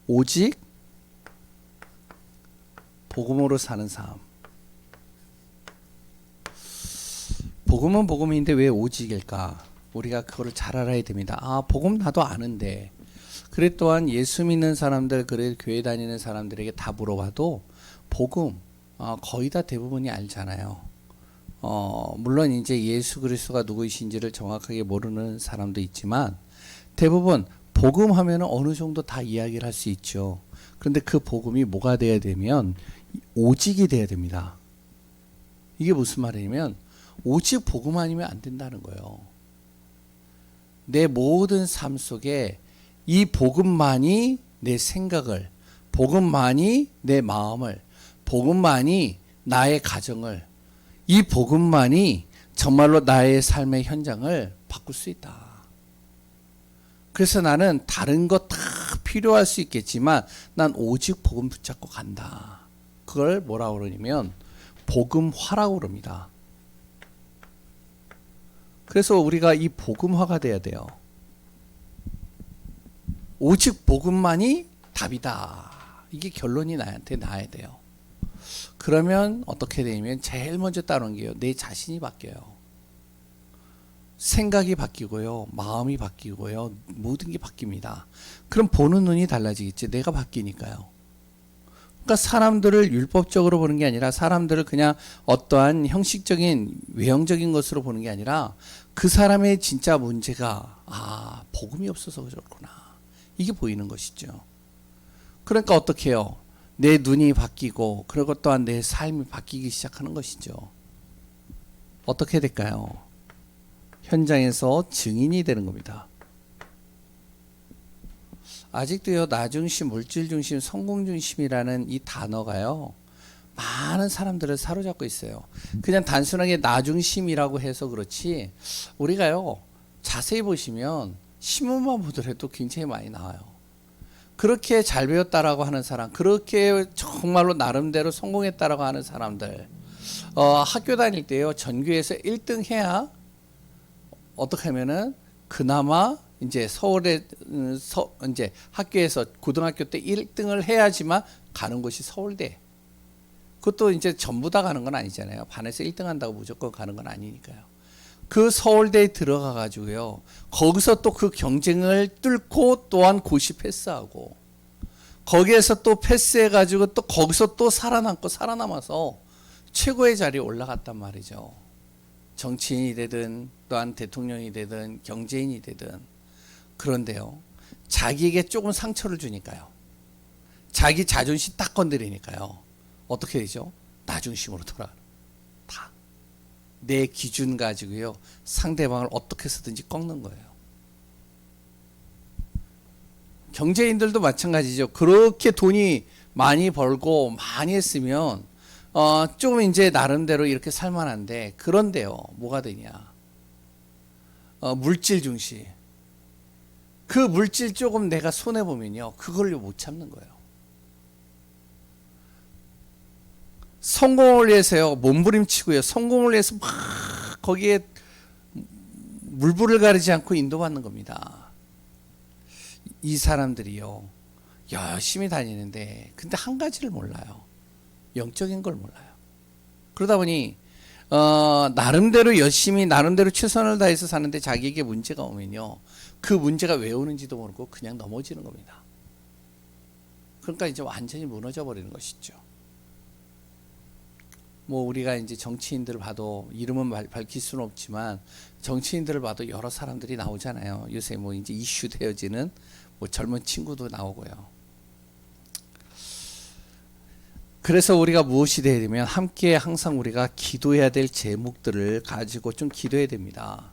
오직 복음으로 사는 삶. 복음은 복음인데 왜 오직일까? 우리가 그거를 잘 알아야 됩니다. 아, 복음 나도 아는데. 그래 또한 예수 믿는 사람들, 그래 교회 다니는 사람들에게 다 물어봐도 복음 거의 다 대부분이 알잖아요. 물론 이제 예수 그리스도가 누구이신지를 정확하게 모르는 사람도 있지만 대부분 복음 하면 어느 정도 다 이야기를 할 수 있죠. 그런데 그 복음이 뭐가 돼야 되면 오직이 돼야 됩니다. 이게 무슨 말이냐면 오직 복음 아니면 안 된다는 거예요. 내 모든 삶 속에 이 복음만이 내 생각을, 복음만이 내 마음을, 복음만이 나의 가정을, 이 복음만이 정말로 나의 삶의 현장을 바꿀 수 있다. 그래서 나는 다른 거 다 필요할 수 있겠지만 난 오직 복음 붙잡고 간다. 그걸 뭐라고 그러냐면 복음화라고 그럽니다. 그래서 우리가 이 복음화가 돼야 돼요. 오직 복음만이 답이다. 이게 결론이 나한테 나야 돼요. 그러면 어떻게 되냐면 제일 먼저 따르는 게요. 내 자신이 바뀌어요. 생각이 바뀌고요. 마음이 바뀌고요. 모든 게 바뀝니다. 그럼 보는 눈이 달라지겠지. 내가 바뀌니까요. 그러니까 사람들을 율법적으로 보는 게 아니라 사람들을 그냥 어떠한 형식적인 외형적인 것으로 보는 게 아니라 그 사람의 진짜 문제가 복음이 없어서 그렇구나. 이게 보이는 것이죠. 그러니까 어떻게 해요? 내 눈이 바뀌고 그리고 또한 내 삶이 바뀌기 시작하는 것이죠. 어떻게 될까요? 현장에서 증인이 되는 겁니다. 아직도요, 나 중심, 물질 중심, 성공 중심이라는 이 단어가요, 많은 사람들을 사로잡고 있어요. 그냥 단순하게 나 중심이라고 해서 그렇지, 우리가요, 자세히 보시면 신문만 보더라도 굉장히 많이 나와요. 그렇게 잘 배웠다라고 하는 사람, 그렇게 정말로 나름대로 성공했다라고 하는 사람들, 학교 다닐 때요, 전교에서 1등 해야 어떻게 하면은 그나마 이제 서울에 이제 학교에서 고등학교 때 1등을 해야지만 가는 곳이 서울대. 그것도 이제 전부 다 가는 건 아니잖아요. 반에서 1등 한다고 무조건 가는 건 아니니까요. 그 서울대에 들어가 가지고요. 거기서 또 그 경쟁을 뚫고 또한 고시 패스하고 거기에서 또 패스해 가지고 또 거기서 또 살아남아서 최고의 자리에 올라갔단 말이죠. 정치인이 되든 또한 대통령이 되든 경제인이 되든. 그런데요, 자기에게 조금 상처를 주니까요, 자기 자존심 딱 건드리니까요, 어떻게 되죠? 나 중심으로 돌아가는. 다 내 기준 가지고요 상대방을 어떻게 해서든지 꺾는 거예요. 경제인들도 마찬가지죠. 그렇게 돈이 많이 벌고 많이 했으면 좀 이제 나름대로 이렇게 살만한데, 그런데요, 뭐가 되냐? 물질 중시. 그 물질 조금 내가 손해보면요, 그걸로 못 참는 거예요. 성공을 위해서요, 몸부림치고요, 성공을 위해서 막 거기에 물불을 가리지 않고 인도받는 겁니다. 이 사람들이요, 열심히 다니는데, 근데 한 가지를 몰라요. 영적인 걸 몰라요. 그러다 보니 나름대로 열심히 나름대로 최선을 다해서 사는데 자기에게 문제가 오면요, 그 문제가 왜 오는지도 모르고 그냥 넘어지는 겁니다. 그러니까 이제 완전히 무너져 버리는 것이죠. 뭐 우리가 이제 정치인들을 봐도, 이름은 밝힐 수는 없지만 정치인들을 봐도 여러 사람들이 나오잖아요. 요새 뭐 이제 이슈 되어지는 뭐 젊은 친구도 나오고요. 그래서 우리가 무엇이 돼야 되면 함께 항상 우리가 기도해야 될 제목들을 가지고 좀 기도해야 됩니다.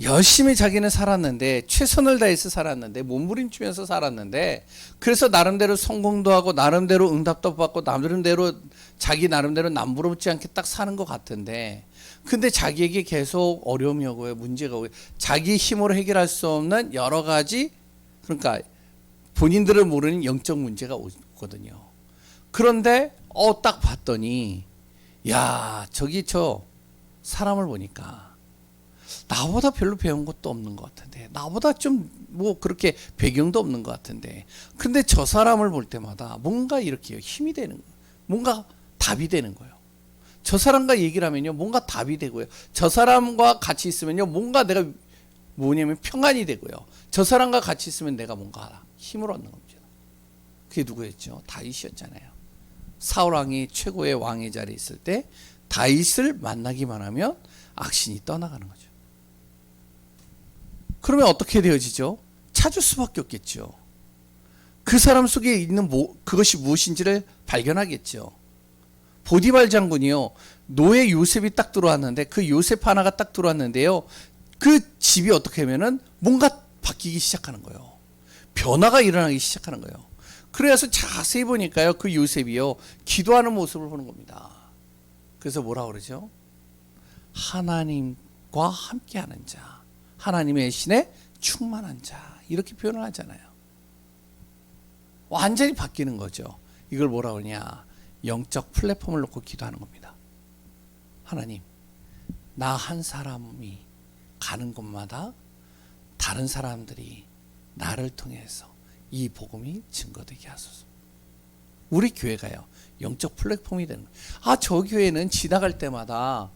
열심히 자기는 살았는데, 최선을 다해서 살았는데, 몸부림치면서 살았는데, 그래서 나름대로 성공도 하고 나름대로 응답도 받고 나름대로 자기 나름대로 남부럽지 않게 딱 사는 것 같은데, 근데 자기에게 계속 어려움이 오고요, 문제가 오고요, 자기 힘으로 해결할 수 없는 여러 가지, 그러니까 본인들은 모르는 영적 문제가 오거든요. 그런데 딱 봤더니, 야, 저기 저 사람을 보니까 나보다 별로 배운 것도 없는 것 같은데, 나보다 좀 뭐 그렇게 배경도 없는 것 같은데, 근데 저 사람을 볼 때마다 뭔가 이렇게 힘이 되는 거예요. 뭔가 답이 되는 거예요. 저 사람과 얘기를 하면요, 뭔가 답이 되고요. 저 사람과 같이 있으면요, 뭔가 내가 뭐냐면 평안이 되고요. 저 사람과 같이 있으면 내가 뭔가 힘을 얻는 겁니다. 그게 누구였죠? 다윗이었잖아요. 사울 왕이 최고의 왕의 자리에 있을 때 다윗을 만나기만 하면 악신이 떠나가는 거죠. 그러면 어떻게 되어지죠? 찾을 수밖에 없겠죠. 그 사람 속에 있는 그것이 무엇인지를 발견하겠죠. 보디발 장군이요, 노예 요셉이 딱 들어왔는데, 그 요셉 하나가 딱 들어왔는데요, 그 집이 어떻게 하면은 뭔가 바뀌기 시작하는 거예요. 변화가 일어나기 시작하는 거예요. 그래서 자세히 보니까요, 그 요셉이요, 기도하는 모습을 보는 겁니다. 그래서 뭐라 그러죠? 하나님과 함께하는 자, 하나님의 신에 충만한 자, 이렇게 표현을 하잖아요. 완전히 바뀌는 거죠. 이걸 뭐라 그러냐? 영적 플랫폼을 놓고 기도하는 겁니다. 하나님, 나 한 사람이 가는 곳마다 다른 사람들이 나를 통해서 이 복음이 증거되게 하소서. 우리 교회가요, 영적 플랫폼이 되는 거예요. 저 교회는 지나갈 때마다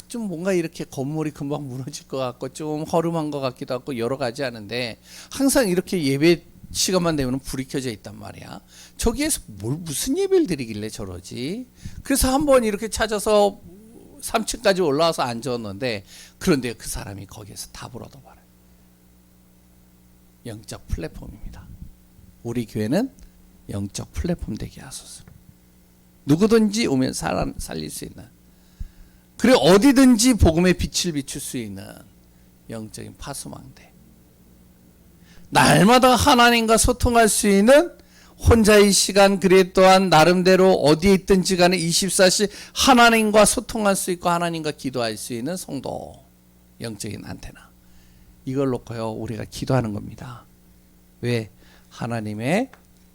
좀 뭔가 이렇게 건물이 금방 무너질 것 같고 좀 허름한 것 같기도 하고 여러 가지 하는데, 항상 이렇게 예배 시간만 되면 불이 켜져 있단 말이야. 저기에서 무슨 예배를 드리길래 저러지? 그래서 한번 이렇게 찾아서 3층까지 올라와서 앉았는데, 그런데 그 사람이 거기에서 답을 얻어봐요. 영적 플랫폼입니다. 우리 교회는 영적 플랫폼 되게 하소서. 누구든지 오면 살릴 수 있는, 그리고 어디든지 복음의 빛을 비출 수 있는 영적인 파수망대, 날마다 하나님과 소통할 수 있는 혼자의 시간, 그래 또한 나름대로 어디에 있든지 간에 24시 하나님과 소통할 수 있고 하나님과 기도할 수 있는 성도, 영적인 안테나, 이걸 놓고요 우리가 기도하는 겁니다. 왜? 하나님의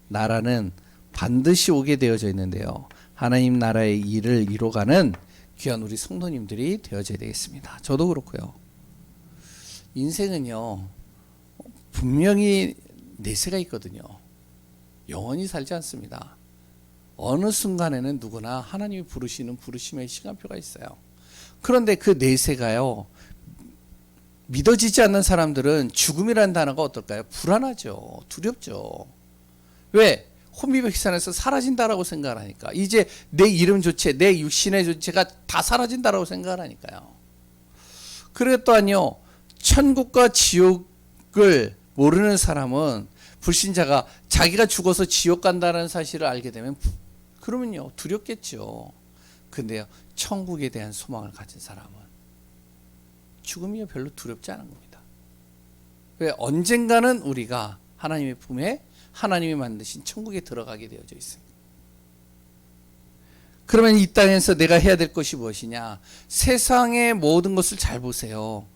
나라는 반드시 오게 되어져 있는데요, 하나님 나라의 일을 이뤄가는 귀한 우리 성도님들이 되어져야 되겠습니다. 저도 그렇고요. 인생은요, 분명히 내세가 있거든요. 영원히 살지 않습니다. 어느 순간에는 누구나 하나님이 부르시는 부르심의 시간표가 있어요. 그런데 그 내세가요, 믿어지지 않는 사람들은 죽음이라는 단어가 어떨까요? 불안하죠. 두렵죠. 왜? 혼미백산에서 사라진다라고 생각을 하니까. 이제 내 이름 조체, 내 육신의 조체가 다 사라진다라고 생각을 하니까요. 그리고 또한요, 천국과 지옥을 모르는 사람은, 불신자가 자기가 죽어서 지옥 간다는 사실을 알게 되면 그러면요 두렵겠죠. 근데요, 천국에 대한 소망을 가진 사람은 죽음이 별로 두렵지 않은 겁니다. 왜? 언젠가는 우리가 하나님의 품에, 하나님이 만드신 천국에 들어가게 되어져 있습니다. 그러면 이 땅에서 내가 해야 될 것이 무엇이냐? 세상의 모든 것을 잘 보세요.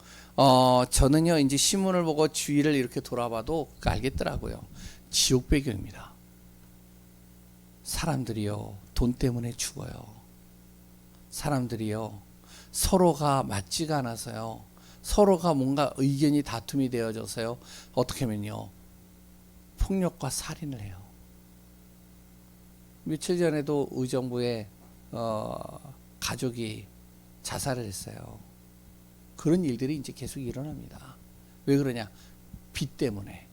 저는요, 이제 신문을 보고 주위를 이렇게 돌아봐도 알겠더라고요. 지옥 배경입니다. 사람들이요, 돈 때문에 죽어요. 사람들이요, 서로가 맞지가 않아서요, 서로가 뭔가 의견이 다툼이 되어져서요, 어떻게 하면요, 폭력과 살인을 해요. 며칠 전에도 의정부에 가족이 자살을 했어요. 그런 일들이 이제 계속 일어납니다. 왜 그러냐? 빚 때문에.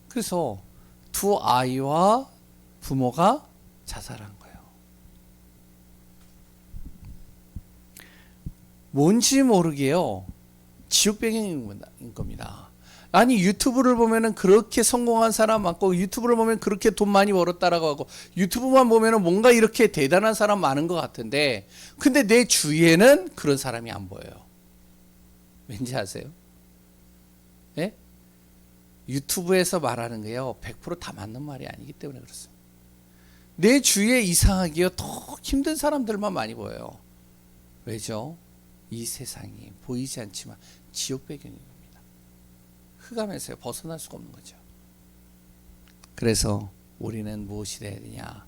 그래서 두 아이와 부모가 자살한 거예요. 뭔지 모르게요, 지옥 배경인 겁니다. 아니, 유튜브를 보면은 그렇게 성공한 사람 많고, 유튜브를 보면 그렇게 돈 많이 벌었다라고 하고, 유튜브만 보면은 뭔가 이렇게 대단한 사람 많은 것 같은데, 근데 내 주위에는 그런 사람이 안 보여요. 왠지 아세요? 예? 유튜브에서 말하는 게요, 100% 다 맞는 말이 아니기 때문에 그렇습니다. 내 주위에 이상하게요, 더 힘든 사람들만 많이 보여요. 왜죠? 이 세상이 보이지 않지만 지옥 배경입니다. 흑암에서 벗어날 수가 없는 거죠. 그래서 우리는 무엇이 돼야 되냐?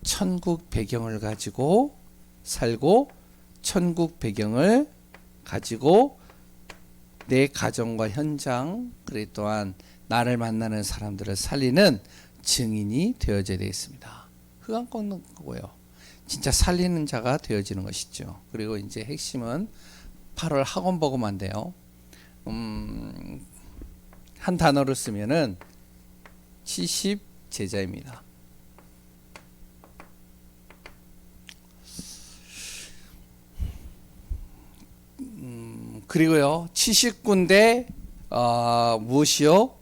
천국 배경을 가지고 살고 천국 배경을 가지고 내 가정과 현장, 그리고 또한 나를 만나는 사람들을 살리는 증인이 되어져야 되겠습니다. 흑암 꺾는 거고요. 진짜 살리는 자가 되어지는 것이죠. 그리고 이제 핵심은 8월 학원버금한데요. 한 단어를 쓰면은 70 제자입니다. 그리고요 70군데 무엇이요?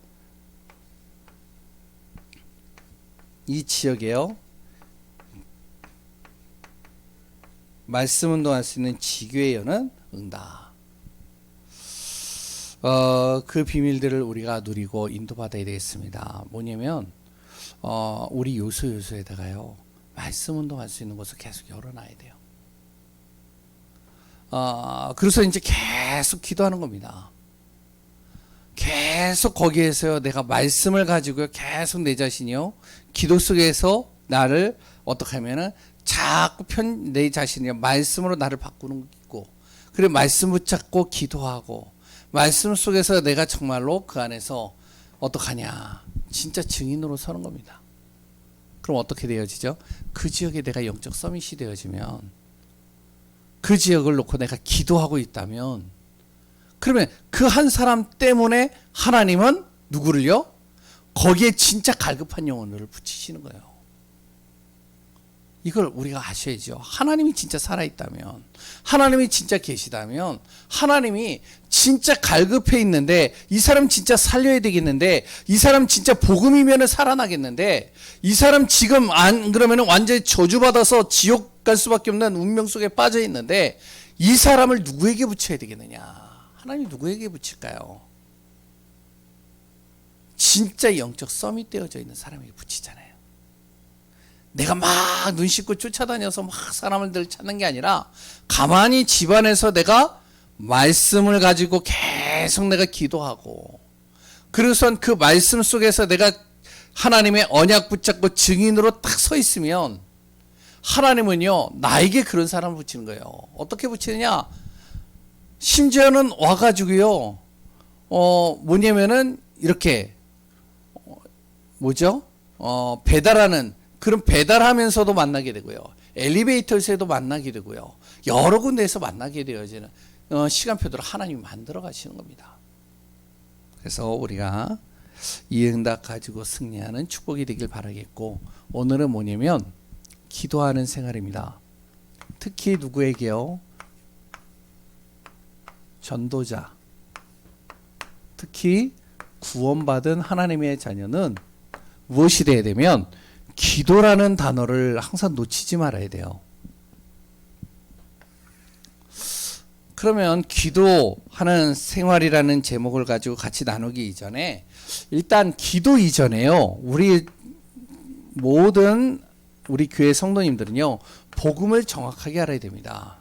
이 지역에요 말씀 운동할 수 있는 지교의 연은 응다. 그 비밀들을 우리가 누리고 인도받아야 되겠습니다. 뭐냐면 우리 요소에다가요 말씀 운동할 수 있는 곳을 계속 열어놔야 돼요. 그래서 이제 계속 기도하는 겁니다. 계속 거기에서 내가 말씀을 가지고 계속 내 자신이요 기도 속에서 나를 어떻게 하면은 자꾸 내 자신이 말씀으로 나를 바꾸는 거 있고, 그리고 말씀 붙잡고 기도하고 말씀 속에서 내가 정말로 그 안에서 어떡하냐 진짜 증인으로 서는 겁니다. 그럼 어떻게 되어지죠? 그 지역에 내가 영적 서밋이 되어지면, 그 지역을 놓고 내가 기도하고 있다면, 그러면 그 한 사람 때문에 하나님은 누구를요? 거기에 진짜 갈급한 영혼을 붙이시는 거예요. 이걸 우리가 아셔야죠. 하나님이 진짜 살아있다면, 하나님이 진짜 계시다면, 하나님이 진짜 갈급해 있는데 이 사람 진짜 살려야 되겠는데, 이 사람 진짜 복음이면 살아나겠는데, 이 사람 지금 안 그러면 완전히 저주받아서 지옥 갈 수밖에 없는 운명 속에 빠져 있는데 이 사람을 누구에게 붙여야 되겠느냐? 하나님 누구에게 붙일까요? 진짜 영적 서밋 되어져 있는 사람에게 붙이잖아요. 내가 막 눈 씻고 쫓아다녀서 막 사람들 찾는 게 아니라 가만히 집안에서 내가 말씀을 가지고 계속 내가 기도하고, 그래서 그 말씀 속에서 내가 하나님의 언약 붙잡고 증인으로 딱 서 있으면 하나님은요 나에게 그런 사람을 붙이는 거예요. 어떻게 붙이느냐? 심지어는 와가지고요 뭐냐면은 이렇게 뭐죠? 배달하는, 그런 배달하면서도 만나게 되고요, 엘리베이터에서도 만나게 되고요, 여러 군데에서 만나게 되어지는 시간표들을 하나님이 만들어 가시는 겁니다. 그래서 우리가 이 응답 가지고 승리하는 축복이 되길 바라겠고, 오늘은 뭐냐면 기도하는 생활입니다. 특히 누구에게요? 전도자, 특히 구원받은 하나님의 자녀는 무엇이 돼야 되면 기도라는 단어를 항상 놓치지 말아야 돼요. 그러면 기도하는 생활이라는 제목을 가지고 같이 나누기 이전에, 일단 기도 이전에요 우리 모든 우리 교회 성도님들은요 복음을 정확하게 알아야 됩니다.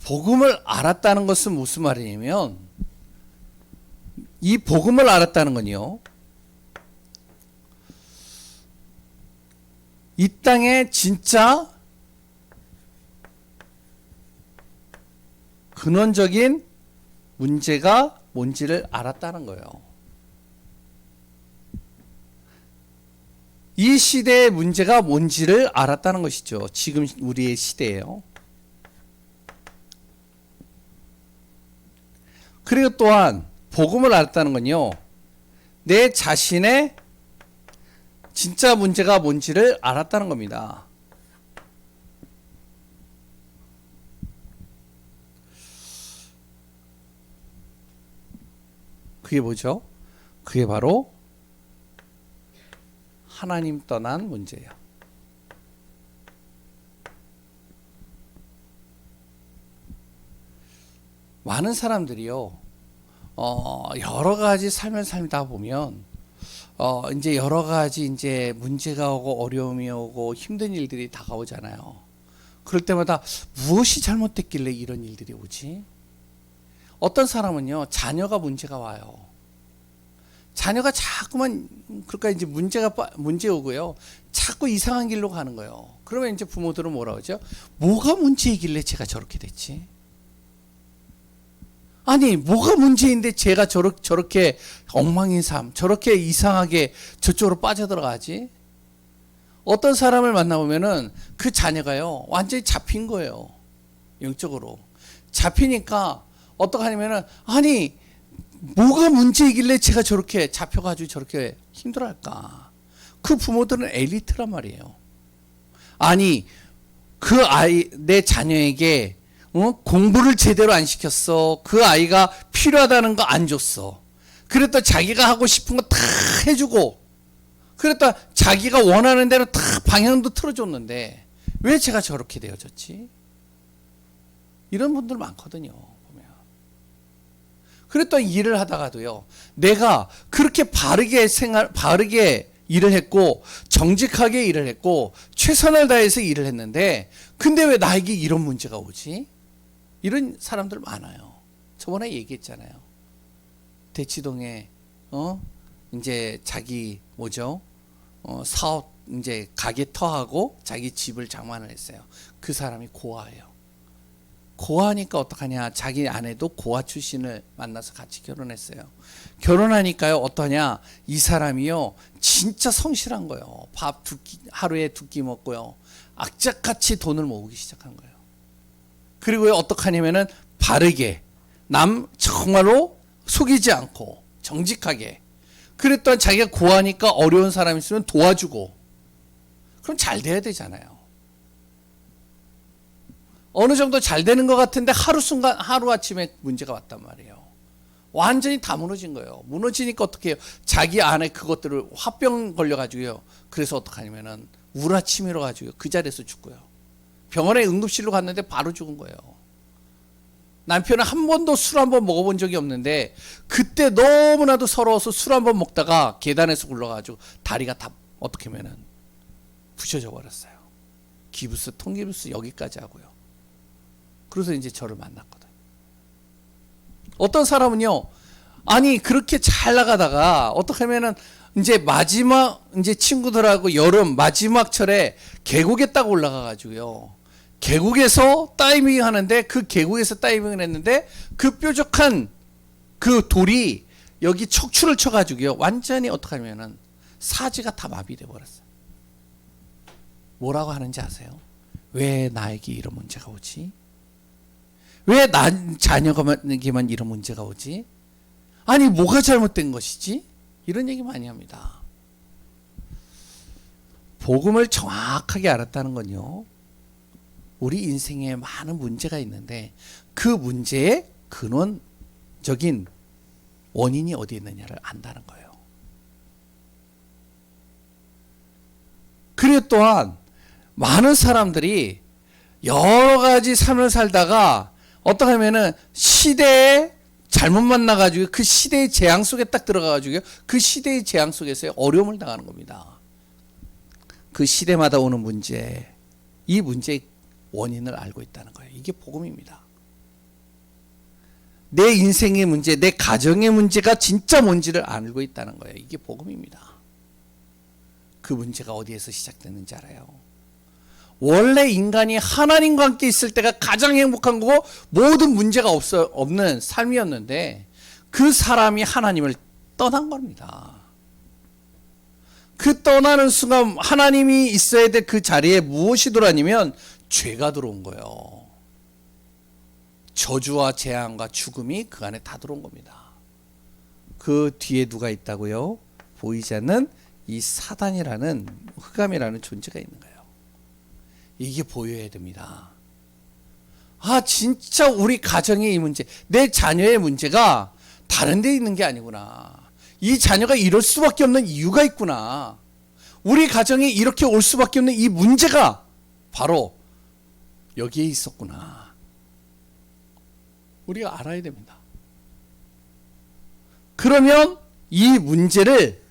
복음을 알았다는 것은 무슨 말이냐면, 이 복음을 알았다는 건요 이 땅에 진짜 근원적인 문제가 뭔지를 알았다는 거예요. 이 시대의 문제가 뭔지를 알았다는 것이죠. 지금 우리의 시대예요. 그리고 또한 복음을 알았다는 건요 내 자신의 진짜 문제가 뭔지를 알았다는 겁니다. 그게 뭐죠? 그게 바로 하나님 떠난 문제예요. 많은 사람들이요 여러 가지 삶을 살다 보면 이제 여러 가지 이제 문제가 오고 어려움이 오고 힘든 일들이 다가오잖아요. 그럴 때마다 무엇이 잘못됐길래 이런 일들이 오지? 어떤 사람은요 자녀가 문제가 와요. 자녀가 자꾸만 그러니까 이제 문제 오고요. 자꾸 이상한 길로 가는 거예요. 그러면 이제 부모들은 뭐라 그러죠? 뭐가 문제이길래 제가 저렇게 됐지? 아니, 뭐가 문제인데 제가 저렇게 엉망인 삶, 저렇게 이상하게 저쪽으로 빠져들어가지? 어떤 사람을 만나보면은 그 자녀가요, 완전히 잡힌 거예요. 영적으로. 잡히니까 어떻게 하냐면은, 아니, 뭐가 문제이길래 제가 저렇게 잡혀가지고 저렇게 힘들어할까? 그 부모들은 엘리트란 말이에요. 아니, 그 아이, 내 자녀에게 공부를 제대로 안 시켰어. 그 아이가 필요하다는 거 안 줬어. 그랬다 자기가 하고 싶은 거 다 해주고, 그랬다 자기가 원하는 대로 다 방향도 틀어줬는데 왜 제가 저렇게 되어졌지? 이런 분들 많거든요. 보면. 그랬다 일을 하다가도요, 내가 그렇게 바르게 일을 했고 정직하게 일을 했고 최선을 다해서 일을 했는데 근데 왜 나에게 이런 문제가 오지? 이런 사람들 많아요. 저번에 얘기했잖아요. 대치동에 이제 자기 사업 이제 가게 터하고 자기 집을 장만을 했어요. 그 사람이 고아예요. 고아니까 어떡하냐? 자기 아내도 고아 출신을 만나서 같이 결혼했어요. 결혼하니까요, 어떠냐? 이 사람이요, 진짜 성실한 거예요. 밥 하루에 2끼 먹고요. 악착같이 돈을 모으기 시작한 거예요. 그리고 어떡하냐면은 바르게, 남 정말로 속이지 않고 정직하게. 그랬더니 자기가 고하니까 어려운 사람 있으면 도와주고. 그럼 잘 돼야 되잖아요. 어느 정도 잘 되는 것 같은데 하루아침에 문제가 왔단 말이에요. 완전히 다 무너진 거예요. 무너지니까 어떻게 해요? 자기 안에 그것들을 화병 걸려가지고요. 그래서 어떡하냐면은 우라치미로 가지고 그 자리에서 죽고요. 병원에 응급실로 갔는데 바로 죽은 거예요. 남편은 한 번도 술 한 번 먹어본 적이 없는데 그때 너무나도 서러워서 술 한 번 먹다가 계단에서 굴러가지고 다리가 다 어떻게 하면은 부셔져 버렸어요. 기부스, 통기부스 여기까지 하고요. 그래서 이제 저를 만났거든요. 어떤 사람은요, 아니 그렇게 잘 나가다가 어떻게 하면은 이제 마지막 이제 친구들하고 여름 마지막 철에 계곡에 딱 올라가 가지고요. 계곡에서 다이빙 하는데 그 계곡에서 다이빙을 했는데 그 뾰족한 그 돌이 여기 척추를 쳐 가지고요. 완전히 어떻게 하면은 사지가 다 마비돼 버렸어요. 뭐라고 하는지 아세요? 왜 나에게 이런 문제가 오지? 왜 자녀에게만 이런 문제가 오지? 아니 뭐가 잘못된 것이지? 이런 얘기 많이 합니다. 복음을 정확하게 알았다는 건요, 우리 인생에 많은 문제가 있는데 그 문제의 근원적인 원인이 어디에 있느냐를 안다는 거예요. 그리고 또한 많은 사람들이 여러 가지 삶을 살다가 어떻게 하면은 시대에 잘못 만나가지고 그 시대의 재앙 속에 딱 들어가가지고 그 시대의 재앙 속에서 어려움을 당하는 겁니다. 그 시대마다 오는 문제, 이 문제의 원인을 알고 있다는 거예요. 이게 복음입니다. 내 인생의 문제, 내 가정의 문제가 진짜 뭔지를 알고 있다는 거예요. 이게 복음입니다. 그 문제가 어디에서 시작됐는지 알아요. 원래 인간이 하나님과 함께 있을 때가 가장 행복한 거고 모든 문제가 없는 삶이었는데 그 사람이 하나님을 떠난 겁니다. 그 떠나는 순간 하나님이 있어야 될 그 자리에 무엇이 들어왔냐면 죄가 들어온 거예요. 저주와 재앙과 죽음이 그 안에 다 들어온 겁니다. 그 뒤에 누가 있다고요? 보이지 않는 이 사단이라는 흑암이라는 존재가 있는 거예요. 이게 보여야 됩니다. 아, 진짜 우리 가정의 이 문제, 내 자녀의 문제가 다른 데 있는 게 아니구나. 이 자녀가 이럴 수밖에 없는 이유가 있구나. 우리 가정에 이렇게 올 수밖에 없는 이 문제가 바로 여기에 있었구나. 우리가 알아야 됩니다. 그러면 이 문제를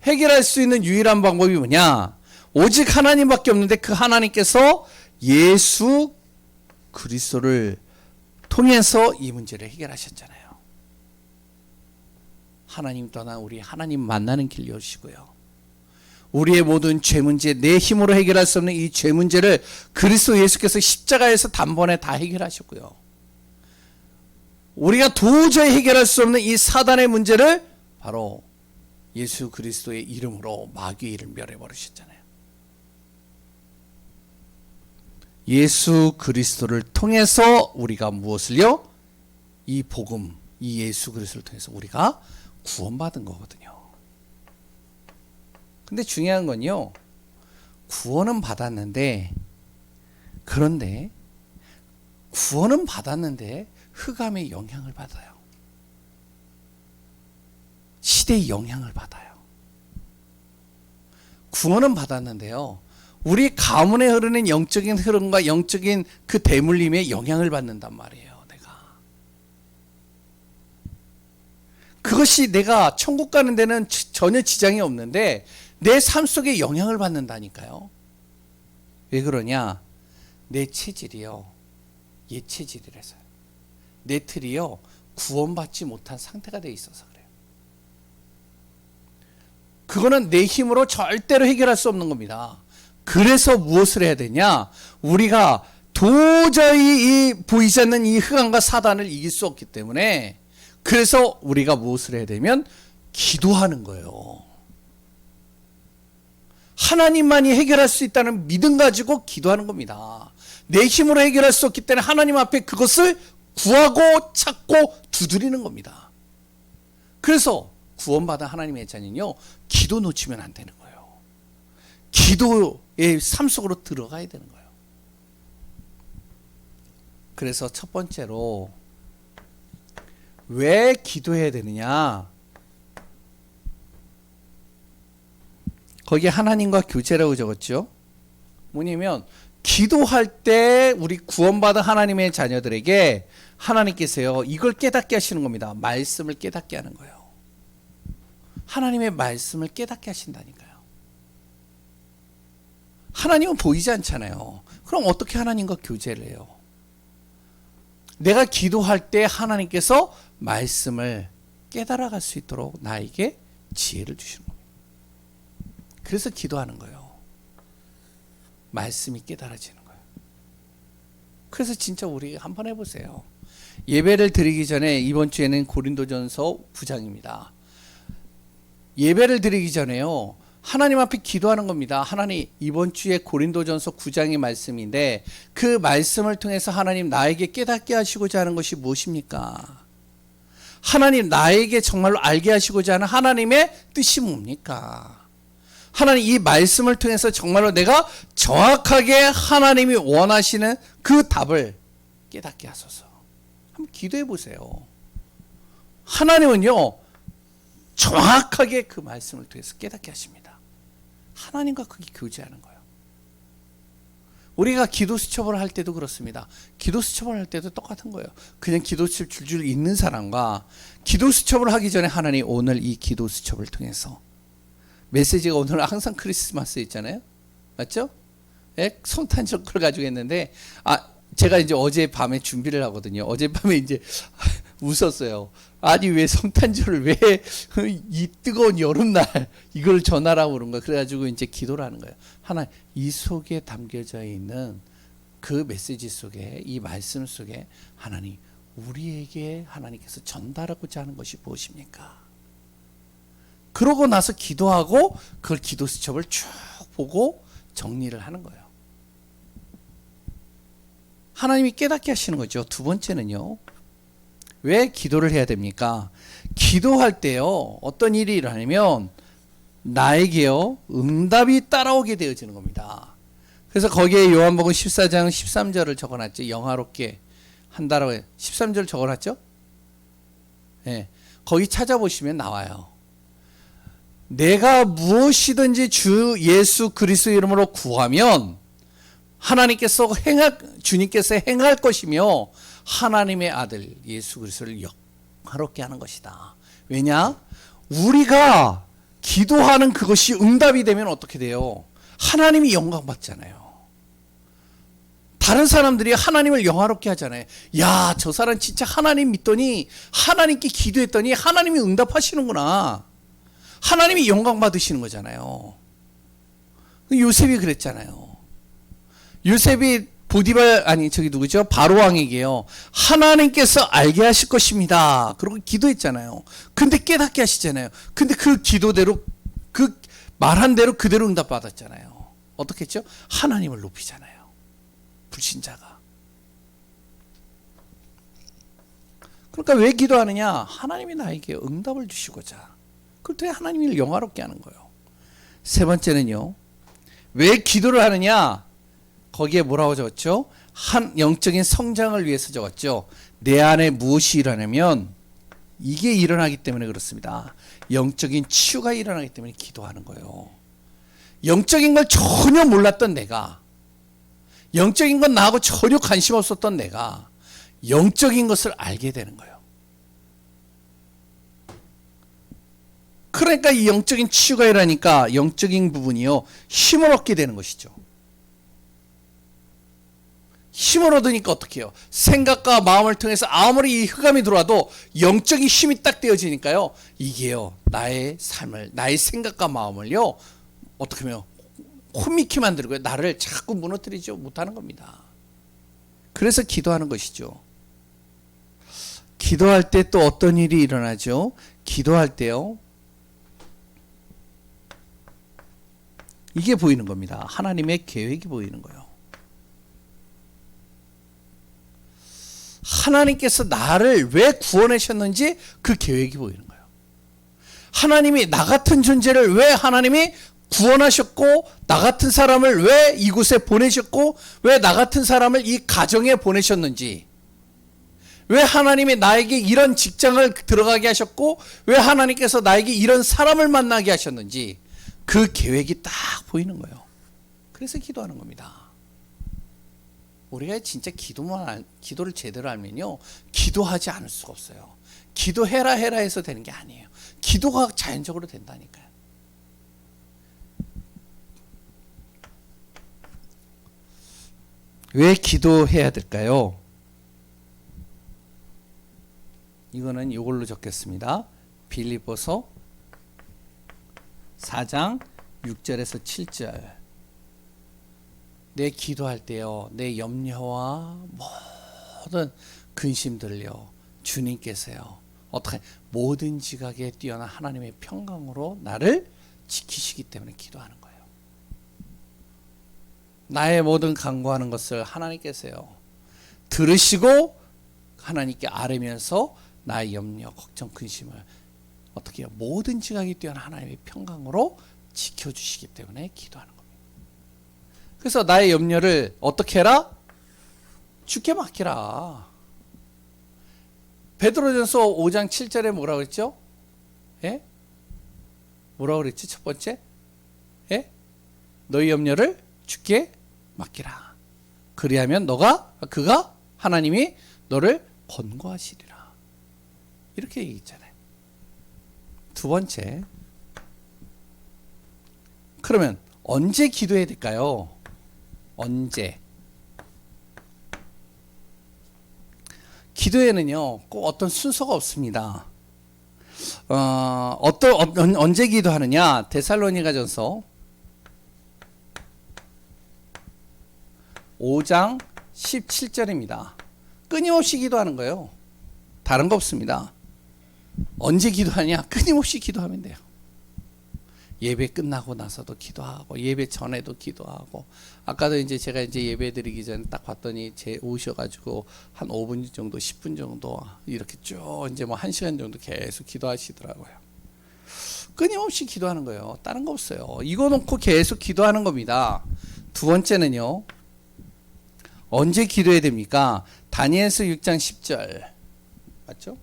해결할 수 있는 유일한 방법이 뭐냐? 오직 하나님밖에 없는데 그 하나님께서 예수 그리스도를 통해서 이 문제를 해결하셨잖아요. 하나님 떠나 우리 하나님 만나는 길 여시고요. 우리의 모든 죄 문제, 내 힘으로 해결할 수 없는 이 죄 문제를 그리스도 예수께서 십자가에서 단번에 다 해결하셨고요. 우리가 도저히 해결할 수 없는 이 사단의 문제를 바로 예수 그리스도의 이름으로 마귀의 일을 멸해버리셨잖아요. 예수 그리스도를 통해서 우리가 무엇을요? 이 복음, 이 예수 그리스도를 통해서 우리가 구원받은 거거든요. 근데 중요한 건요, 구원은 받았는데, 그런데 구원은 받았는데 흑암의 영향을 받아요. 시대의 영향을 받아요. 구원은 받았는데요, 우리 가문에 흐르는 영적인 흐름과 영적인 그 대물림에 영향을 받는단 말이에요. 내가 그것이 내가 천국 가는 데는 전혀 지장이 없는데 내 삶 속에 영향을 받는다니까요. 왜 그러냐? 내 체질이요, 옛 체질이라서요. 내 틀이요, 구원받지 못한 상태가 돼 있어서 그래요. 그거는 내 힘으로 절대로 해결할 수 없는 겁니다. 그래서 무엇을 해야 되냐? 우리가 도저히 이 보이지 않는 이 흑암과 사단을 이길 수 없기 때문에, 그래서 우리가 무엇을 해야 되면 기도하는 거예요. 하나님만이 해결할 수 있다는 믿음 가지고 기도하는 겁니다. 내 힘으로 해결할 수 없기 때문에 하나님 앞에 그것을 구하고 찾고 두드리는 겁니다. 그래서 구원받은 하나님의 자녀는요, 기도 놓치면 안 되는 거예요. 기도의 삶 속으로 들어가야 되는 거예요. 그래서 첫 번째로 왜 기도해야 되느냐? 거기에 하나님과 교제라고 적었죠. 뭐냐면 기도할 때 우리 구원받은 하나님의 자녀들에게 하나님께서요, 이걸 깨닫게 하시는 겁니다. 말씀을 깨닫게 하는 거예요. 하나님의 말씀을 깨닫게 하신다니까요. 하나님은 보이지 않잖아요. 그럼 어떻게 하나님과 교제를 해요? 내가 기도할 때 하나님께서 말씀을 깨달아갈 수 있도록 나에게 지혜를 주시는 겁니다. 그래서 기도하는 거예요. 말씀이 깨달아지는 거예요. 그래서 진짜 우리 한번 해보세요. 예배를 드리기 전에, 이번 주에는 고린도전서 9장입니다. 예배를 드리기 전에요, 하나님 앞에 기도하는 겁니다. 하나님, 이번 주에 고린도전서 9장의 말씀인데 그 말씀을 통해서 하나님 나에게 깨닫게 하시고자 하는 것이 무엇입니까? 하나님 나에게 정말로 알게 하시고자 하는 하나님의 뜻이 뭡니까? 하나님, 이 말씀을 통해서 정말로 내가 정확하게 하나님이 원하시는 그 답을 깨닫게 하소서. 한번 기도해 보세요. 하나님은요, 정확하게 그 말씀을 통해서 깨닫게 하십니다. 하나님과 그게 교제하는 거예요. 우리가 기도 수첩을 할 때도 그렇습니다. 기도 수첩을 할 때도 똑같은 거예요. 그냥 기도 수첩 줄줄 읽는 사람과 기도 수첩을 하기 전에 하나님, 오늘 이 기도 수첩을 통해서 메시지가 오늘 항상 크리스마스 있잖아요. 맞죠? 예? 성탄절 걸 가지고 했는데, 제가 이제 어젯밤에 준비를 하거든요. 어젯밤에 이제 웃었어요. 아니, 왜 성탄절을 왜 이 뜨거운 여름날 이걸 전하라고 그런 거야. 그래가지고 이제 기도를 하는 거예요. 하나님, 이 속에 담겨져 있는 그 메시지 속에, 이 말씀 속에 하나님, 우리에게 하나님께서 전달하고자 하는 것이 무엇입니까? 그러고 나서 기도하고 그걸 기도 수첩을 쭉 보고 정리를 하는 거예요. 하나님이 깨닫게 하시는 거죠. 두 번째는요, 왜 기도를 해야 됩니까? 기도할 때요, 어떤 일이 일어나면 나에게요, 응답이 따라오게 되어지는 겁니다. 그래서 거기에 요한복음 14장 13절을 적어놨죠. 영화롭게 한다라고 13절 적어놨죠. 네, 거기 찾아보시면 나와요. 내가 무엇이든지 주 예수 그리스도 이름으로 구하면 주님께서 행할 것이며 하나님의 아들 예수 그리스도를 영화롭게 하는 것이다. 왜냐? 우리가 기도하는 그것이 응답이 되면 어떻게 돼요? 하나님이 영광 받잖아요. 다른 사람들이 하나님을 영화롭게 하잖아요. 야, 저 사람 진짜 하나님 믿더니 하나님께 기도했더니 하나님이 응답하시는구나. 하나님이 영광 받으시는 거잖아요. 요셉이 그랬잖아요. 요셉이 보디발 저기 누구죠? 바로 왕에게요. 하나님께서 알게 하실 것입니다. 그러고 기도했잖아요. 근데 깨닫게 하시잖아요. 근데 그 기도대로 그 말한 대로 그대로 응답 받았잖아요. 어떻게 했죠? 하나님을 높이잖아요. 불신자가. 그러니까 왜 기도하느냐? 하나님이 나에게 응답을 주시고자. 그렇다고 하나님을 영화롭게 하는 거예요. 세 번째는요. 왜 기도를 하느냐? 거기에 뭐라고 적었죠? 한 영적인 성장을 위해서 적었죠. 내 안에 무엇이 일어나면 이게 일어나기 때문에 그렇습니다. 영적인 치유가 일어나기 때문에 기도하는 거예요. 영적인 걸 전혀 몰랐던 내가, 영적인 건 나하고 전혀 관심 없었던 내가 영적인 것을 알게 되는 거예요. 그러니까 이 영적인 치유가 일어나니까 영적인 부분이요, 힘을 얻게 되는 것이죠. 힘을 얻으니까 어떻게 해요? 생각과 마음을 통해서 아무리 이 흑암이 들어와도 영적인 힘이 딱 되어지니까요, 이게요, 나의 삶을, 나의 생각과 마음을요, 어떻게 하면 혼미케 만들고요, 나를 자꾸 무너뜨리지 못하는 겁니다. 그래서 기도하는 것이죠. 기도할 때 또 어떤 일이 일어나죠? 기도할 때요, 이게 보이는 겁니다. 하나님의 계획이 보이는 거예요. 하나님께서 나를 왜 구원하셨는지 그 계획이 보이는 거예요. 하나님이 나 같은 존재를 왜 하나님이 구원하셨고, 나 같은 사람을 왜 이곳에 보내셨고, 왜 나 같은 사람을 이 가정에 보내셨는지, 왜 하나님이 나에게 이런 직장을 들어가게 하셨고, 왜 하나님께서 나에게 이런 사람을 만나게 하셨는지 그 계획이 딱 보이는 거예요. 그래서 기도하는 겁니다. 우리가 진짜 기도를 제대로 알면요, 기도하지 않을 수가 없어요. 기도해라 해서 되는 게 아니에요. 기도가 자연적으로 된다니까요. 왜 기도해야 될까요? 이거는 이걸로 적겠습니다. 빌립보서 4장 6절에서 7절. 내 기도할 때요, 내 염려와 모든 근심들요, 주님께서요, 어떻게 모든 지각에 뛰어난 하나님의 평강으로 나를 지키시기 때문에 기도하는 거예요. 나의 모든 간구하는 것을 하나님께서요, 들으시고 하나님께 아뢰면서 나의 염려, 걱정, 근심을 어떻게 해요? 모든 지각에 뛰어난 하나님의 평강으로 지켜주시기 때문에 기도하는 겁니다. 그래서 나의 염려를 어떻게 해라? 주께 맡기라. 베드로전서 5장 7절에 뭐라고 그랬죠? 예? 뭐라고 그랬지? 첫 번째? 예? 너희 염려를 주께 맡기라. 그리하면 그가 하나님이 너를 권고하시리라. 이렇게 얘기했잖아요. 두 번째. 그러면 언제 기도해야 될까요? 언제? 기도에는요, 꼭 어떤 순서가 없습니다. 언제 기도하느냐? 데살로니가전서 5장 17절입니다. 끊임없이 기도하는 거예요. 다른 거 없습니다. 언제 기도하냐? 끊임없이 기도하면 돼요. 예배 끝나고 나서도 기도하고, 예배 전에도 기도하고. 아까도 제가 예배 드리기 전에 딱 봤더니 오셔가지고 한 5분 정도, 10분 정도 이렇게 쭉 뭐 1시간 정도 계속 기도하시더라고요. 끊임없이 기도하는 거예요. 다른 거 없어요. 이거 놓고 계속 기도하는 겁니다. 두 번째는요, 언제 기도해야 됩니까? 다니엘서 6장 10절. 맞죠?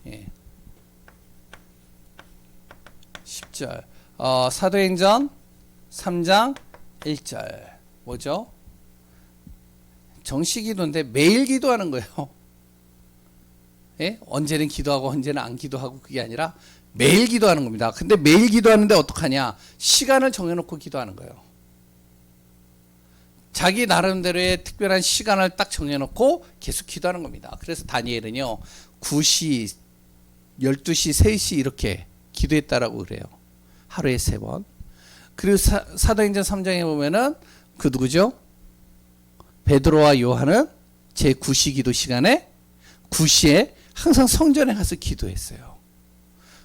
예. 10절. 사도행전 3장 1절. 뭐죠? 정시 기도인데 매일 기도하는 거예요. 예? 언제는 기도하고 언제는 안 기도하고, 그게 아니라 매일 기도하는 겁니다. 근데 매일 기도하는데 어떡하냐? 시간을 정해놓고 기도하는 거예요. 자기 나름대로의 특별한 시간을 딱 정해놓고 계속 기도하는 겁니다. 그래서 다니엘은요 9시, 12시, 3시 이렇게 기도했다라고 그래요. 하루에 3번. 그리고 사도행전 3장에 보면은 그 누구죠? 베드로와 요한은 제 9시 기도 시간에 9시에 항상 성전에 가서 기도했어요.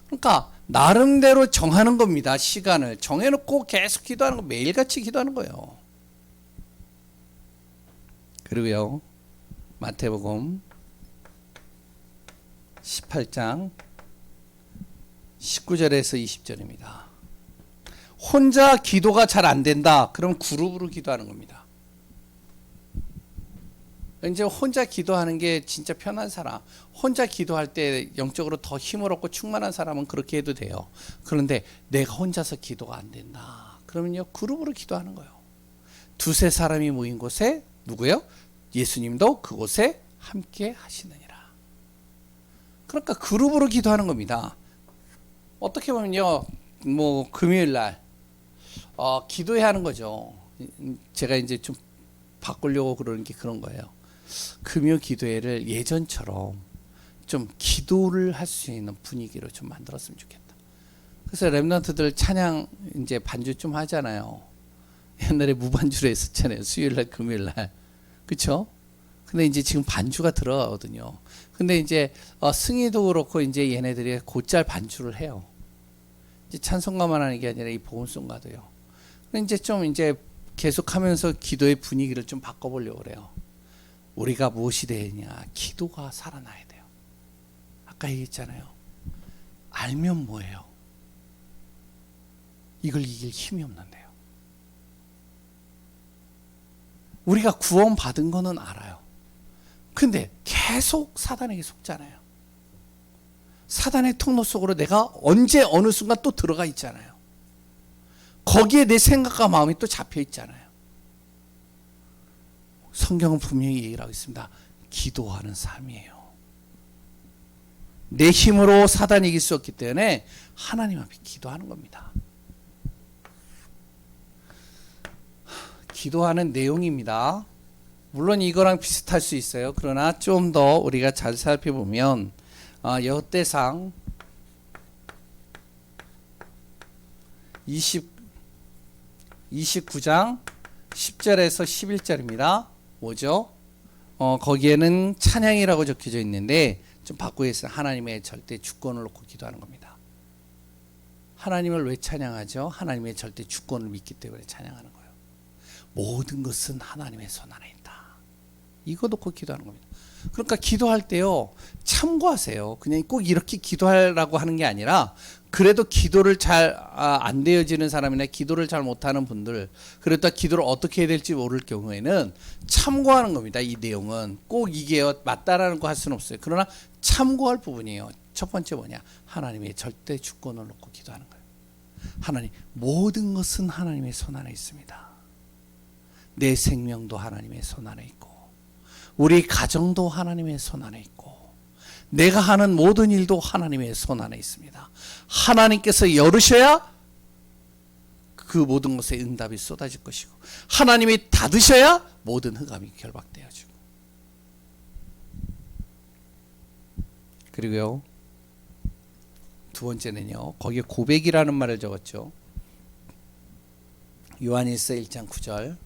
그러니까 나름대로 정하는 겁니다. 시간을 정해놓고 계속 기도하는 거, 매일같이 기도하는 거예요. 그리고요 마태복음 18장 19절에서 20절입니다. 혼자 기도가 잘 안 된다. 그럼 그룹으로 기도하는 겁니다. 이제 혼자 기도하는 게 진짜 편한 사람, 혼자 기도할 때 영적으로 더 힘을 얻고 충만한 사람은 그렇게 해도 돼요. 그런데 내가 혼자서 기도가 안 된다. 그러면요 그룹으로 기도하는 거예요. 두세 사람이 모인 곳에 누구요? 예수님도 그곳에 함께 하시느니라. 그러니까 그룹으로 기도하는 겁니다. 어떻게 보면요 뭐 금요일 날 기도해야 하는 거죠. 제가 이제 좀 바꾸려고 그러는 게 그런 거예요. 금요 기도회를 예전처럼 좀 기도를 할 수 있는 분위기로 좀 만들었으면 좋겠다. 그래서 랩런트들 찬양 이제 반주 좀 하잖아요. 옛날에 무반주로 했었잖아요. 수요일 날, 금요일 날. 그쵸? 근데 이제 지금 반주가 들어가거든요. 근데 이제 승희도 그렇고 이제 얘네들이 곧잘 반주를 해요. 이제 찬송가만 하는 게 아니라 이 복음송가도요. 근데 이제 좀 이제 계속하면서 기도의 분위기를 좀 바꿔보려고 그래요. 우리가 무엇이 되느냐? 기도가 살아나야 돼요. 아까 얘기했잖아요. 알면 뭐예요? 이걸 이길 힘이 없는데요. 우리가 구원 받은 거는 알아요. 근데 계속 사단에게 속잖아요. 사단의 통로 속으로 내가 언제 어느 순간 또 들어가 있잖아요. 거기에 내 생각과 마음이 또 잡혀 있잖아요. 성경은 분명히 얘기를 하고 있습니다. 기도하는 삶이에요. 내 힘으로 사단이 이길 수 없기 때문에 하나님 앞에 기도하는 겁니다. 기도하는 내용입니다. 물론 이거랑 비슷할 수 있어요. 그러나 좀 더 우리가 잘 살펴보면 역대상 29장 10절에서 11절입니다. 뭐죠? 거기에는 찬양이라고 적혀져 있는데 좀 바꾸어 있어요. 하나님의 절대 주권을 놓고 기도하는 겁니다. 하나님을 왜 찬양하죠? 하나님의 절대 주권을 믿기 때문에 찬양하는 거예요. 모든 것은 하나님의 손 안에 있다. 이거 놓고 기도하는 겁니다. 그러니까 기도할 때요 참고하세요. 그냥 꼭 이렇게 기도하라고 하는 게 아니라 그래도 기도를 잘 안 되어지는 사람이나 기도를 잘 못하는 분들, 그러다 기도를 어떻게 해야 될지 모를 경우에는 참고하는 겁니다. 이 내용은 꼭 이게 맞다라는 거 할 수는 없어요. 그러나 참고할 부분이에요. 첫 번째 뭐냐? 하나님의 절대 주권을 놓고 기도하는 거예요. 하나님, 모든 것은 하나님의 손 안에 있습니다. 내 생명도 하나님의 손 안에 있고 우리 가정도 하나님의 손 안에 있고 내가 하는 모든 일도 하나님의 손 안에 있습니다. 하나님께서 열으셔야 그 모든 것에 응답이 쏟아질 것이고 하나님이 닫으셔야 모든 흑암이 결박되어지고. 그리고요 두 번째는요 거기에 고백이라는 말을 적었죠. 요한일서 1장 9절.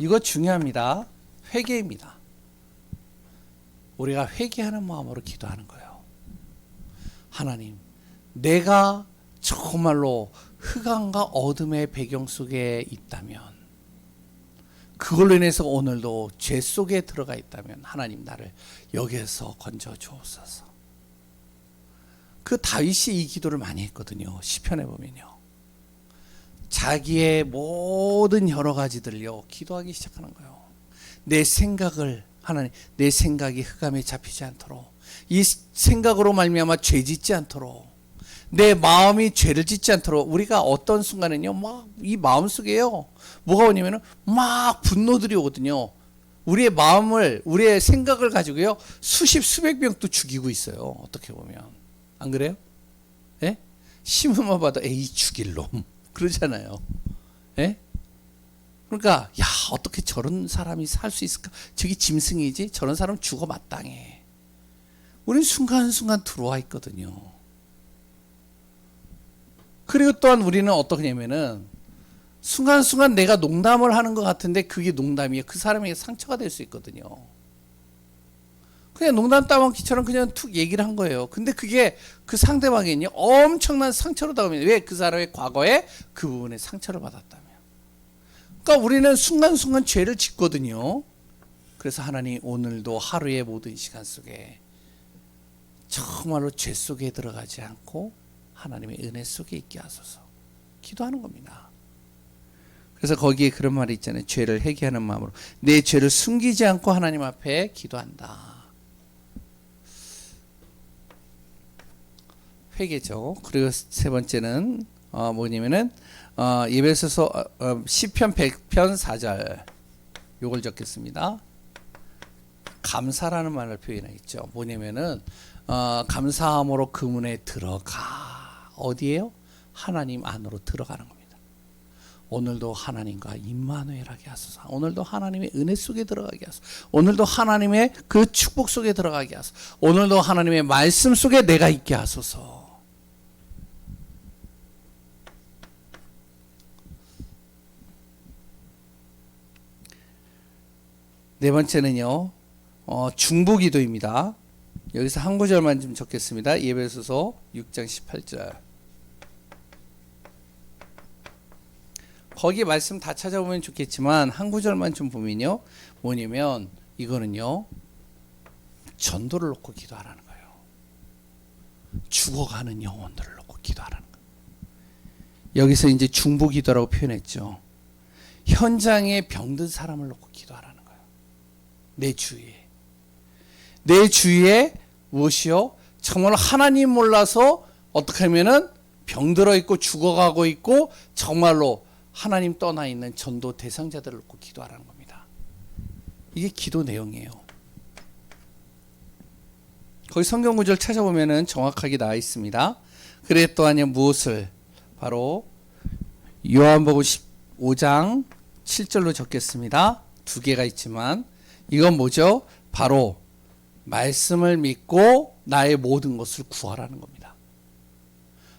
이거 중요합니다. 회개입니다. 우리가 회개하는 마음으로 기도하는 거예요. 하나님, 내가 정말로 흑암과 어둠의 배경 속에 있다면, 그걸로 인해서 오늘도 죄 속에 들어가 있다면 하나님 나를 여기에서 건져 주옵소서. 그 다윗이 이 기도를 많이 했거든요. 시편에 보면요. 자기의 모든 여러 가지들을요 기도하기 시작하는 거예요. 내 생각을 하나님, 내 생각이 흑암에 잡히지 않도록, 이 생각으로 말미암아 죄 짓지 않도록, 내 마음이 죄를 짓지 않도록. 우리가 어떤 순간에는요 막 이 마음속에요 뭐가 오냐면은 막 분노들이 오거든요. 우리의 마음을, 우리의 생각을 가지고요 수십 수백 명도 죽이고 있어요. 어떻게 보면 안 그래요? 예? 신문만 봐도 에이 죽일 놈 그러잖아요. 예? 그러니까 야 어떻게 저런 사람이 살 수 있을까? 저기 짐승이지? 저런 사람 죽어 마땅해. 우리는 순간순간 들어와 있거든요. 그리고 또한 우리는 어떠냐면은 순간순간 내가 농담을 하는 것 같은데 그게 농담이에요. 그 사람에게 상처가 될 수 있거든요. 그냥 농담 따먹기처럼 그냥 툭 얘기를 한 거예요. 근데 그게 그 상대방에는요 엄청난 상처로 다가옵니다. 왜? 그 사람의 과거에 그 부분에 상처를 받았다면. 그러니까 우리는 순간순간 죄를 짓거든요. 그래서 하나님 오늘도 하루의 모든 시간 속에 정말로 죄 속에 들어가지 않고 하나님의 은혜 속에 있게 하소서 기도하는 겁니다. 그래서 거기에 그런 말이 있잖아요. 죄를 회개하는 마음으로 내 죄를 숨기지 않고 하나님 앞에 기도한다. 회개죠. 그리고 세 번째는 뭐냐면은 에베소서 시편 100편 4절 요걸 적겠습니다. 감사라는 말을 표현하겠죠. 뭐냐면은 감사함으로 그 문에 들어가. 어디에요? 하나님 안으로 들어가는 겁니다. 오늘도 하나님과 임마누엘하게 하소서. 오늘도 하나님의 은혜 속에 들어가게 하소서. 오늘도 하나님의 그 축복 속에 들어가게 하소서. 오늘도 하나님의 말씀 속에 내가 있게 하소서. 네 번째는요, 중보기도입니다. 여기서 한 구절만 좀 적겠습니다. 에베소서 6장 18절. 거기 말씀 다 찾아보면 좋겠지만 한 구절만 좀 보면요, 뭐냐면 이거는요, 전도를 놓고 기도하라는 거예요. 죽어가는 영혼들을 놓고 기도하라는 거예요. 여기서 이제 중보기도라고 표현했죠. 현장에 병든 사람을 놓고 기도하라는 거예요. 내 주위에 무엇이요? 정말 하나님 몰라서 어떻게 하면은 병들어 있고 죽어가고 있고 정말로 하나님 떠나 있는 전도 대상자들을 놓고 기도하라는 겁니다. 이게 기도 내용이에요. 거기 성경 구절 찾아보면은 정확하게 나와 있습니다. 그래 또한 무엇을 바로 요한복음 15장 7절로 적겠습니다. 두 개가 있지만 이건 뭐죠? 바로 말씀을 믿고 나의 모든 것을 구하라는 겁니다.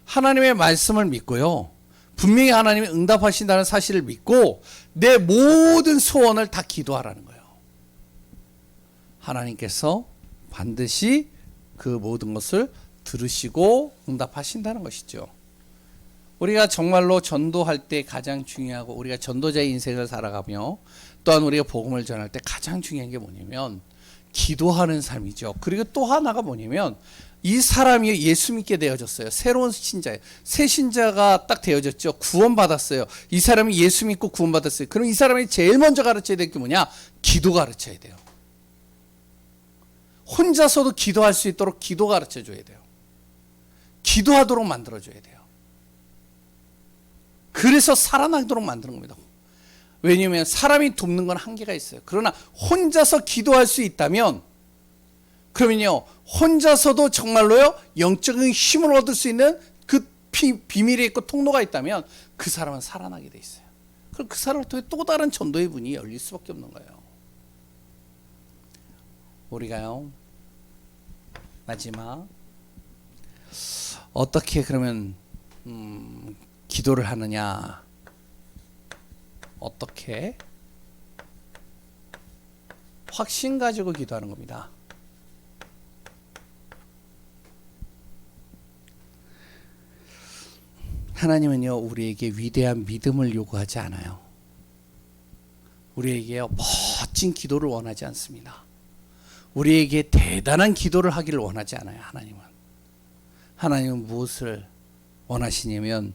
하나님의 말씀을 믿고요. 분명히 하나님이 응답하신다는 사실을 믿고 내 모든 소원을 다 기도하라는 거예요. 하나님께서 반드시 그 모든 것을 들으시고 응답하신다는 것이죠. 우리가 정말로 전도할 때 가장 중요하고 우리가 전도자의 인생을 살아가며 또한 우리가 복음을 전할 때 가장 중요한 게 뭐냐면 기도하는 삶이죠. 그리고 또 하나가 뭐냐면 이 사람이 예수 믿게 되어졌어요. 새로운 신자예요. 새 신자가 딱 되어졌죠. 구원받았어요. 이 사람이 예수 믿고 구원받았어요. 그럼 이 사람이 제일 먼저 가르쳐야 될 게 뭐냐? 기도 가르쳐야 돼요. 혼자서도 기도할 수 있도록 기도 가르쳐 줘야 돼요. 기도하도록 만들어 줘야 돼요. 그래서 살아나도록 만드는 겁니다. 왜냐하면 사람이 돕는 건 한계가 있어요. 그러나 혼자서 기도할 수 있다면 그러면요 혼자서도 정말로요 영적인 힘을 얻을 수 있는 그 비밀이 있고 통로가 있다면 그 사람은 살아나게 돼 있어요. 그럼 그 사람을 통해 또 다른 전도의 문이 열릴 수밖에 없는 거예요. 우리가요 마지막 어떻게 그러면 기도를 하느냐? 어떻게? 확신 가지고 기도하는 겁니다. 하나님은요 우리에게 위대한 믿음을 요구하지 않아요. 우리에게 멋진 기도를 원하지 않습니다. 우리에게 대단한 기도를 하기를 원하지 않아요. 하나님은 무엇을 원하시냐면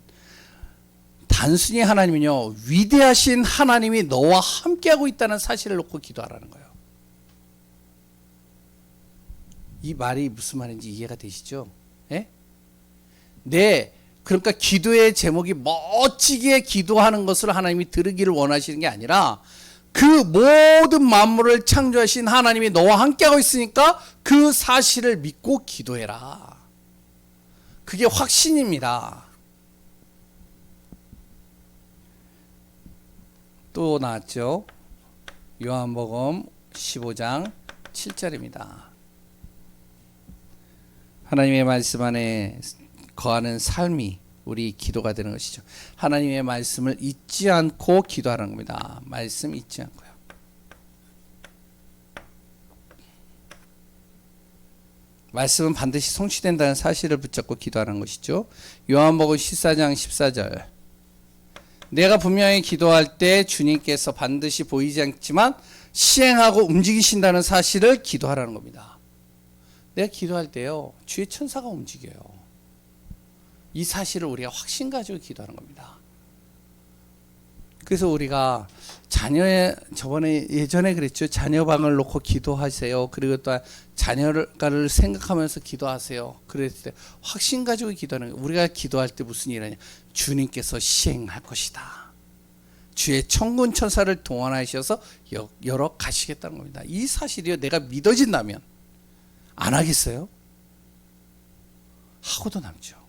단순히 하나님은요 위대하신 하나님이 너와 함께하고 있다는 사실을 놓고 기도하라는 거예요. 이 말이 무슨 말인지 이해가 되시죠? 예? 네, 그러니까 기도의 제목이 멋지게 기도하는 것을 하나님이 들으기를 원하시는 게 아니라 그 모든 만물을 창조하신 하나님이 너와 함께하고 있으니까 그 사실을 믿고 기도해라. 그게 확신입니다. 또 나왔죠. 요한복음 15장 7절입니다. 하나님의 말씀 안에 거하는 삶이 우리 기도가 되는 것이죠. 하나님의 말씀을 잊지 않고 기도하는 겁니다. 말씀 잊지 않고요. 말씀은 반드시 성취된다는 사실을 붙잡고 기도하는 것이죠. 요한복음 14장 14절. 내가 분명히 기도할 때 주님께서 반드시 보이지 않지만 시행하고 움직이신다는 사실을 기도하라는 겁니다. 내가 기도할 때요, 주의 천사가 움직여요. 이 사실을 우리가 확신 가지고 기도하는 겁니다. 그래서 우리가 예전에 그랬죠. 자녀방을 놓고 기도하세요. 그리고 또 자녀를 생각하면서 기도하세요. 그랬을 때 확신 가지고 기도하는 거예요. 우리가 기도할 때 무슨 일이냐? 주님께서 시행할 것이다. 주의 천군 천사를 동원하셔서 열어 가시겠다는 겁니다. 이 사실이요, 내가 믿어진다면 안 하겠어요? 하고도 남죠.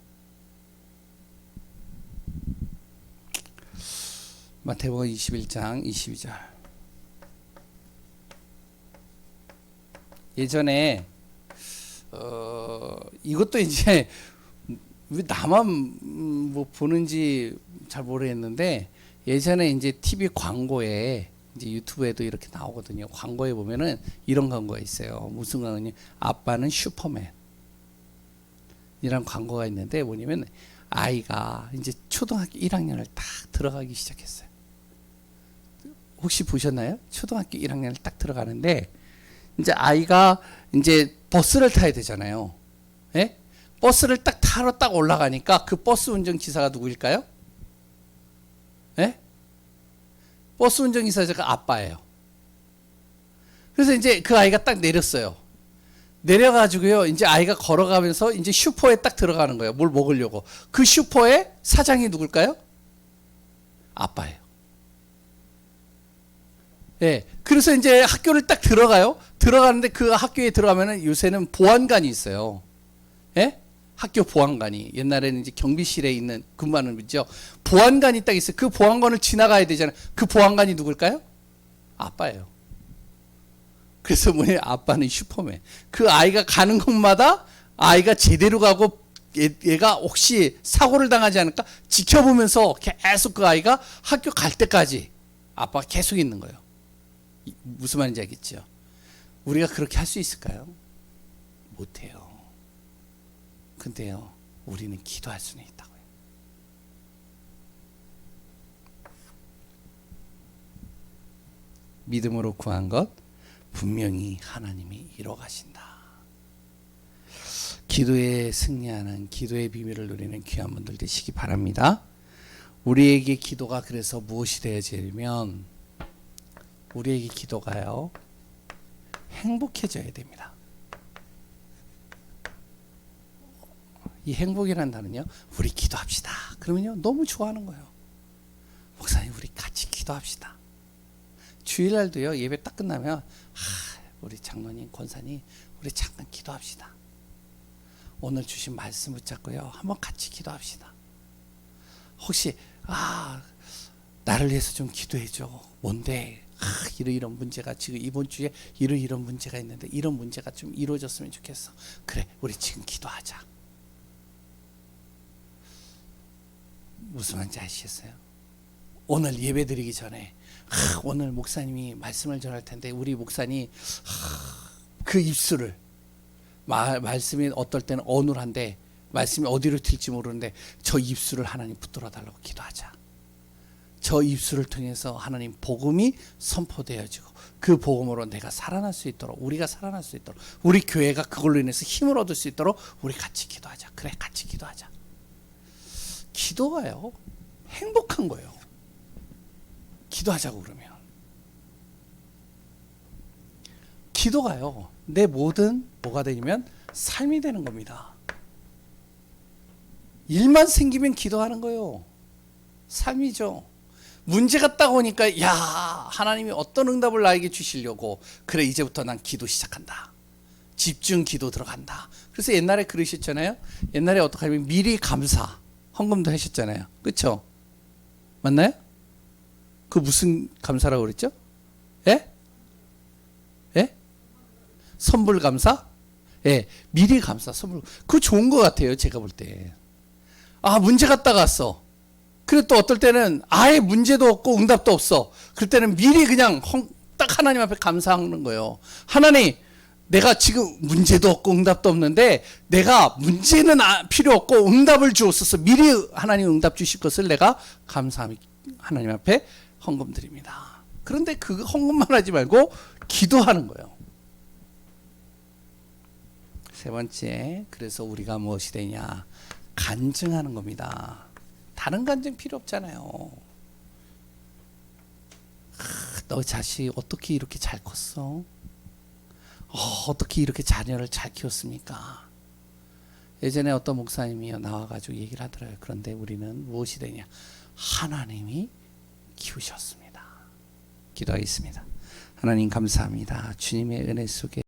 마태복음 21장 22절. 예전에 이것도 이제 왜 나만 뭐 보는지 잘 모르겠는데, 예전에 이제 TV 광고에, 이제 유튜브에도 이렇게 나오거든요. 광고에 보면은 이런 광고가 있어요. 무슨 광고냐? 아빠는 슈퍼맨. 이런 광고가 있는데 뭐냐면, 아이가 이제 초등학교 1학년을 딱 들어가기 시작했어요. 혹시 보셨나요? 초등학교 1학년을 딱 들어가는데, 이제 아이가 이제 버스를 타야 되잖아요. 예? 버스를 딱 타러 딱 올라가니까 그 버스 운전기사가 누구일까요? 예? 버스 운전기사가 아빠예요. 그래서 이제 그 아이가 딱 내렸어요. 내려가지고요, 이제 아이가 걸어가면서 이제 슈퍼에 딱 들어가는 거예요. 뭘 먹으려고. 그 슈퍼의 사장이 누굴까요? 아빠예요. 예. 그래서 이제 학교를 딱 들어가요. 들어가는데 그 학교에 들어가면은 요새는 보안관이 있어요. 예? 학교 보안관이. 옛날에는 이제 경비실에 있는 근무하는 분이죠. 보안관이 딱 있어요. 그 보안관을 지나가야 되잖아요. 그 보안관이 누굴까요? 아빠예요. 그래서 뭐냐, 아빠는 슈퍼맨. 그 아이가 가는 곳마다 아이가 제대로 가고 얘가 혹시 사고를 당하지 않을까 지켜보면서 계속 그 아이가 학교 갈 때까지 아빠가 계속 있는 거예요. 무슨 말인지 알겠죠? 우리가 그렇게 할 수 있을까요? 못해요. 근데요, 우리는 기도할 수는 있다고요. 믿음으로 구한 것 분명히 하나님이 이뤄 가신다. 기도에 승리하는, 기도의 비밀을 누리는 귀한 분들 되시기 바랍니다. 우리에게 기도가 그래서 무엇이 되어지면, 우리에게 기도가요, 행복해져야 됩니다. 이 행복이라는 단어는요, 우리 기도합시다. 그러면요, 너무 좋아하는 거예요. 목사님, 우리 같이 기도합시다. 주일날도요, 예배 딱 끝나면 우리 장로님, 권사님, 우리 잠깐 기도합시다. 오늘 주신 말씀 붙잡고요, 한번 같이 기도합시다. 혹시 나를 위해서 좀 기도해줘. 뭔데? 이런 문제가 지금 이번 주에 이런 문제가 있는데 이런 문제가 좀 이루어졌으면 좋겠어. 그래, 우리 지금 기도하자. 무슨 말인지 아시겠어요? 오늘 예배 드리기 전에 오늘 목사님이 말씀을 전할 텐데 우리 목사님 그 입술을 말씀이 어떨 때는 어눌한데 말씀이 어디로 튈지 모르는데 저 입술을 하나님 붙들어 달라고 기도하자. 저 입술을 통해서 하나님 복음이 선포되어지고 그 복음으로 내가 살아날 수 있도록, 우리가 살아날 수 있도록, 우리 교회가 그걸로 인해서 힘을 얻을 수 있도록 우리 같이 기도하자. 그래, 같이 기도하자. 기도가요, 행복한 거예요. 기도하자고 그러면. 기도가요, 내 모든 뭐가 되냐면 삶이 되는 겁니다. 일만 생기면 기도하는 거예요. 삶이죠. 문제가 딱 오니까 하나님이 어떤 응답을 나에게 주시려고, 그래 이제부터 난 기도 시작한다. 집중 기도 들어간다. 그래서 옛날에 그러셨잖아요. 옛날에 어떻게 하면 미리 감사 헌금도 하셨잖아요. 그렇죠? 맞나요? 그 무슨 감사라고 그랬죠? 예? 예? 선불 감사? 예, 미리 감사, 선불. 그거 좋은 것 같아요, 제가 볼 때. 아, 문제 갔다 갔어. 그리고 또 어떨 때는 아예 문제도 없고 응답도 없어. 그럴 때는 미리 그냥 딱 하나님 앞에 감사하는 거예요. 하나님, 내가 지금 문제도 없고 응답도 없는데 내가 문제는 필요 없고 응답을 주었어서 미리 하나님 응답 주실 것을 내가 감사함이 하나님 앞에 헌금 드립니다. 그런데 그 헌금만 하지 말고 기도하는 거예요. 세 번째, 그래서 우리가 무엇이 되냐? 간증하는 겁니다. 다른 간증 필요 없잖아요. 너 자식 어떻게 이렇게 잘 컸어? 어떻게 이렇게 자녀를 잘 키웠습니까? 예전에 어떤 목사님이 나와가지고 얘기를 하더라고요. 그런데 우리는 무엇이 되냐? 하나님이 키우셨습니다. 기도하겠습니다. 하나님 감사합니다. 주님의 은혜 속에